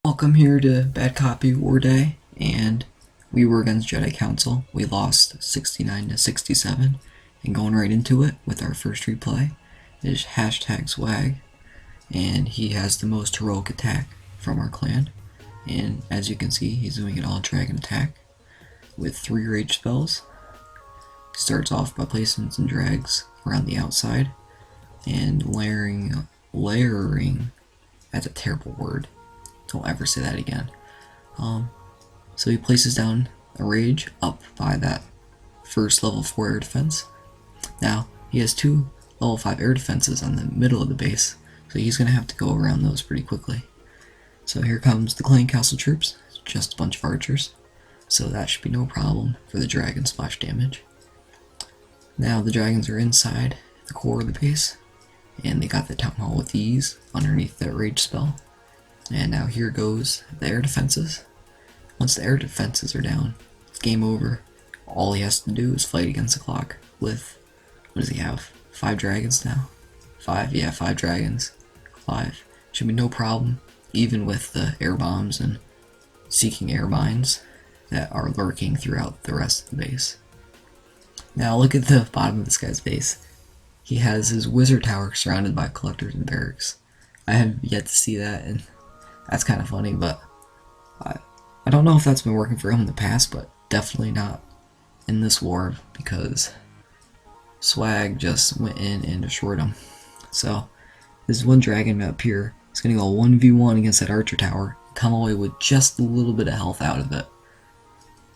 Welcome here to Bad Copy War Day, and we were against Jedi Council. We lost 69 to 67, and going right into it with our first replay is hashtag swag, and he has the most heroic attack from our clan, and as you can see, he's doing an all dragon attack with 3 rage spells. He starts off by placing some drags around the outside and layering, that's a terrible word. Don't ever say that again. So he places down a rage up by that first level 4 air defense. Now, he has 2 level 5 air defenses on the middle of the base, so he's going to have to go around those pretty quickly. So here comes the clan castle troops, just a bunch of archers, so that should be no problem for the dragon splash damage. Now the dragons are inside the core of the base, and they got the town hall with ease underneath that rage spell. And now here goes the air defenses. Once the air defenses are down, it's game over. All he has to do is fight against the clock with, what does he have? 5 dragons now? 5? Yeah, 5 dragons. 5. Should be no problem, even with the air bombs and seeking air mines that are lurking throughout the rest of the base. Now look at the bottom of this guy's base. He has his wizard tower surrounded by collectors and barracks. I have yet to see that, and that's kind of funny, but I don't know if that's been working for him in the past, but definitely not in this war, because Swag just went in and destroyed him. So this one dragon up here is going to go 1v1 against that archer tower, come away with just a little bit of health out of it.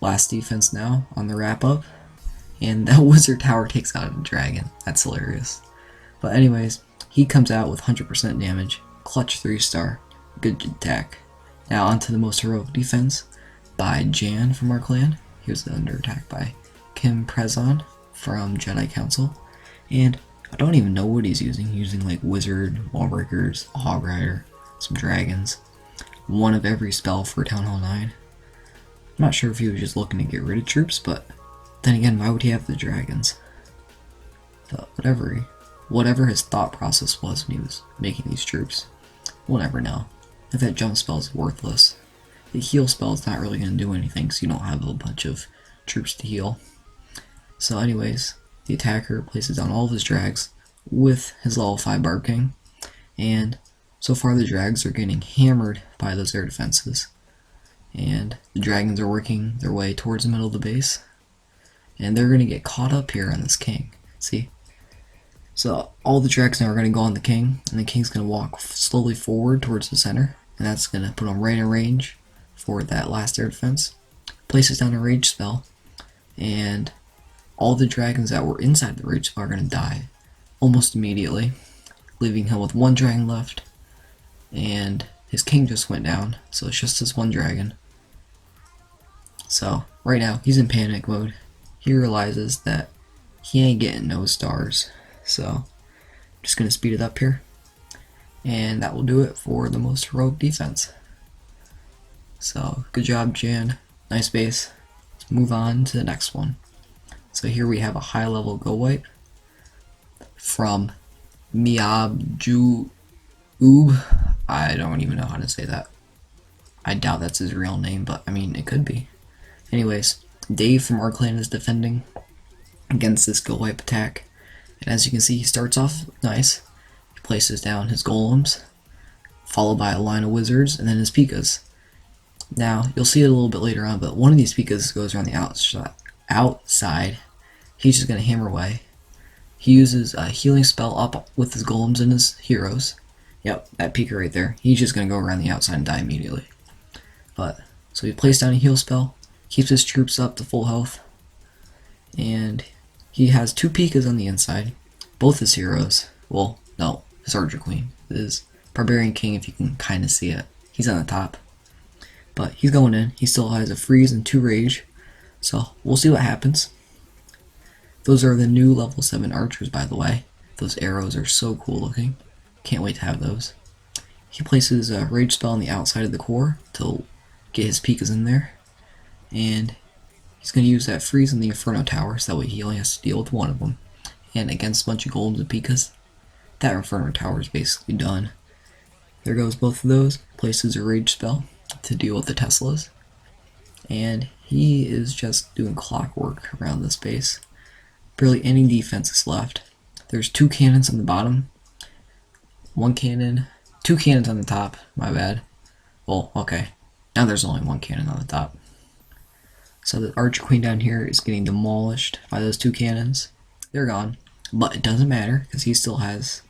Last defense now on the wrap up, and that wizard tower takes out a dragon. That's hilarious. But anyways, he comes out with 100% damage, clutch 3-star. Good attack. Now onto the most heroic defense by Jan from our clan. He was under attack by Kim Prezon from Jedi Council. And I don't even know what he's using. He's using like Wizard, Wallbreakers, Hog Rider, some dragons. One of every spell for Town Hall 9. I'm not sure if he was just looking to get rid of troops, but then again, why would he have the dragons? But whatever his thought process was when he was making these troops, we'll never know. If that jump spell is worthless, the heal spell is not really going to do anything, so you don't have a bunch of troops to heal. So anyways, the attacker places down all of his drags with his level 5 Barb King, and so far the drags are getting hammered by those air defenses, and the dragons are working their way towards the middle of the base, and they're going to get caught up here on this king. See? So all the dragons now are going to go on the king, and the king's going to walk slowly forward towards the center, and that's going to put him right in range for that last air defense. Places down a rage spell, and all the dragons that were inside the rage spell are going to die almost immediately, leaving him with 1 dragon left, and his king just went down, so it's just this 1 dragon. So right now he's in panic mode. He realizes that he ain't getting no stars, so I'm just going to speed it up here. And that will do it for the most heroic defense. So, good job, Jan. Nice base. Let's move on to the next one. So here we have a high level go wipe from Miab I don't even know how to say that. I doubt that's his real name, but I mean, it could be. Anyways, Dave from our clan is defending against this go wipe attack. And as you can see, he starts off nice. Places down his golems, followed by a line of wizards, and then his Pikas. Now, you'll see it a little bit later on, but one of these Pikas goes around the outside. He's just going to hammer away. He uses a healing spell up with his golems and his heroes. Yep, that Pika right there. He's just going to go around the outside and die immediately. So he placed down a heal spell, keeps his troops up to full health, and he has 2 Pikas on the inside, both his heroes. Well, no. His Archer Queen, his Barbarian King, if you can kind of see it. He's on the top. But he's going in. He still has a freeze and 2 rage. So we'll see what happens. Those are the new level 7 archers, by the way. Those arrows are so cool looking. Can't wait to have those. He places a rage spell on the outside of the core to get his Pikas in there. And he's going to use that freeze in the Inferno Tower, so that way he only has to deal with 1 of them. And against a bunch of golems and Pikas, that Inferno Tower is basically done. There goes both of those. Places a rage spell to deal with the Teslas. And he is just doing clockwork around this base. Barely any defense is left. There's 2 cannons on the bottom. 1 cannon, 2 cannons on the top, my bad. Well, okay. Now there's only 1 cannon on the top. So the Archer Queen down here is getting demolished by those 2 cannons. They're gone. But it doesn't matter, because he still has,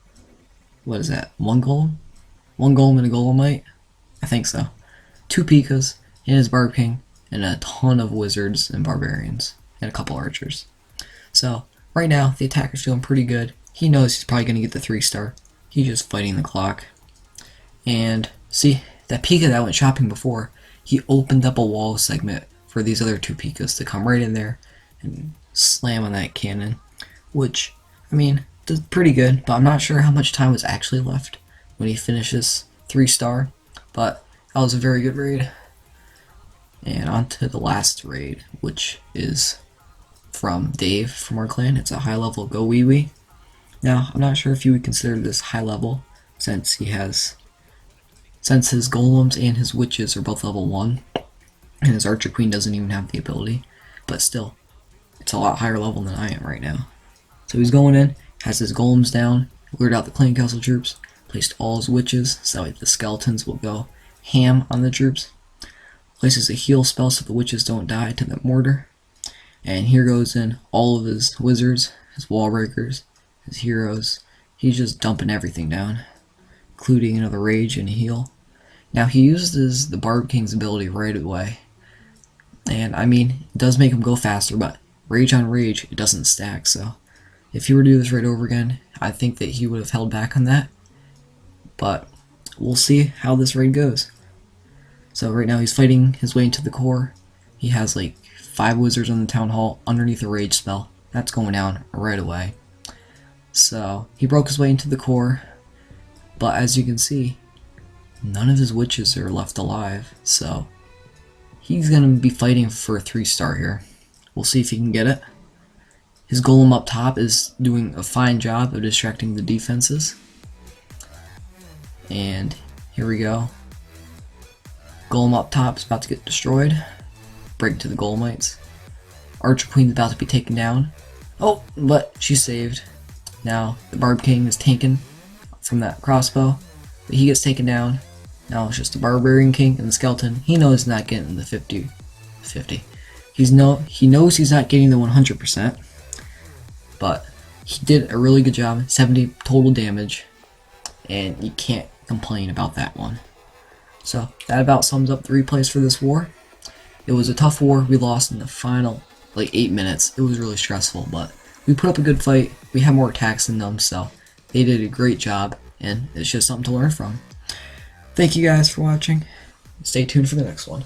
what is that, 1 golem? 1 golem and a golemite? I think so. 2 P.I.K.A.s, and his Barb King, and a ton of wizards and barbarians, and a couple archers. So, right now, the attacker's feeling pretty good. He knows he's probably going to get the 3-star. He's just fighting the clock. And, see, that P.I.K.A. that went shopping before, he opened up a wall segment for these other 2 P.I.K.A.s to come right in there and slam on that cannon. Which, I mean, does pretty good, but I'm not sure how much time was actually left when he finishes 3-star. But that was a very good raid. And on to the last raid, which is from Dave from our clan. It's a high level Go Wee Wee. Now, I'm not sure if you would consider this high level, since his golems and his witches are both level 1, and his Archer Queen doesn't even have the ability, but still, it's a lot higher level than I am right now. So he's going in, has his golems down, lured out the clan council troops, placed all his witches, so that the skeletons will go ham on the troops, places a heal spell so the witches don't die to the mortar, and here goes in all of his wizards, his wall breakers, his heroes. He's just dumping everything down, including another rage and a heal. Now he uses the Barb King's ability right away, and I mean, it does make him go faster, but rage on rage, it doesn't stack, so if he were to do this right over again, I think that he would have held back on that, but we'll see how this raid goes. So right now he's fighting his way into the core. He has like 5 wizards on the town hall underneath a rage spell. That's going down right away. So he broke his way into the core, but as you can see, none of his witches are left alive, so he's going to be fighting for a 3-star here. We'll see if he can get it. His golem up top is doing a fine job of distracting the defenses. And here we go. Golem up top is about to get destroyed. Break to the golemites. Archer Queen's about to be taken down. Oh, but she's saved. Now the Barb King is tanking from that crossbow, but he gets taken down. Now it's just the Barbarian King and the Skeleton. He knows he's not getting the 50. He knows he's not getting the 100%, but he did a really good job. 70 total damage, and you can't complain about that one. So that about sums up the replays for this war. It was a tough war. We lost in the final like 8 minutes. It was really stressful, but we put up a good fight. We had more attacks than them, so they did a great job, and it's just something to learn from. Thank you guys for watching. Stay tuned for the next one.